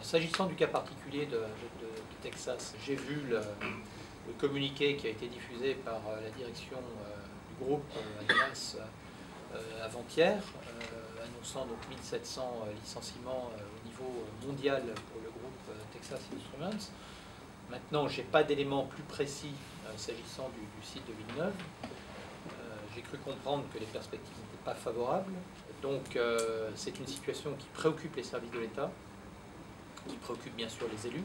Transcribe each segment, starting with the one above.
S'agissant du cas particulier de Texas, j'ai vu le communiqué qui a été diffusé par la direction du groupe Adidas avant-hier, annonçant donc 1700 licenciements au niveau mondial pour le groupe Texas Instruments. Maintenant, je n'ai pas d'éléments plus précis s'agissant du site de Villeneuve. J'ai cru comprendre que les perspectives n'étaient pas favorables. Donc c'est une situation qui préoccupe les services de l'État, qui préoccupe bien sûr les élus.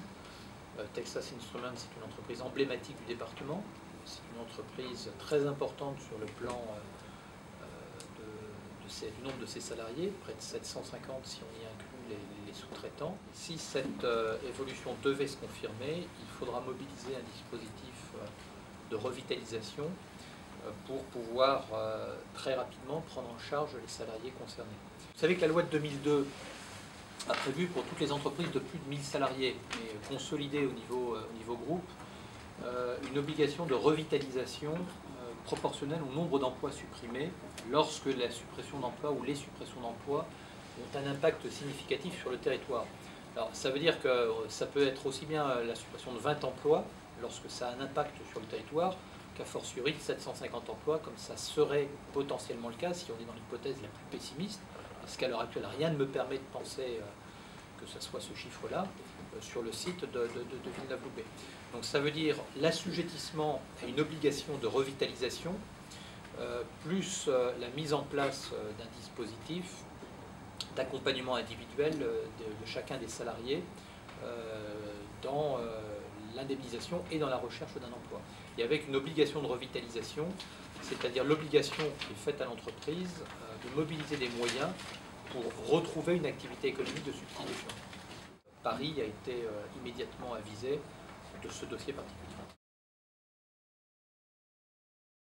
Texas Instruments, c'est une entreprise emblématique du département. C'est une entreprise très importante sur le plan du nombre de ses salariés, près de 750 si on y inclut les sous-traitants. Si cette évolution devait se confirmer, il faudra mobiliser un dispositif de revitalisation pour pouvoir très rapidement prendre en charge les salariés concernés. Vous savez que la loi de 2002 a prévu pour toutes les entreprises de plus de 1000 salariés, mais consolidées au niveau groupe, une obligation de revitalisation proportionnelle au nombre d'emplois supprimés lorsque la suppression d'emplois ou les suppressions d'emplois ont un impact significatif sur le territoire. Alors ça veut dire que ça peut être aussi bien la suppression de 20 emplois lorsque ça a un impact sur le territoire qu'a fortiori de 750 emplois, comme ça serait potentiellement le cas si on est dans l'hypothèse la plus pessimiste, parce qu'à l'heure actuelle rien ne me permet de penser que ce soit ce chiffre-là sur le site de Villeneuve-Loubet. Donc ça veut dire l'assujettissement à une obligation de revitalisation, plus la mise en place d'un dispositif d'accompagnement individuel de chacun des salariés dans l'indemnisation et dans la recherche d'un emploi. Et avec une obligation de revitalisation, c'est-à-dire l'obligation qui est faite à l'entreprise de mobiliser des moyens pour retrouver une activité économique de substitution. Paris a été immédiatement avisé de ce dossier particulier.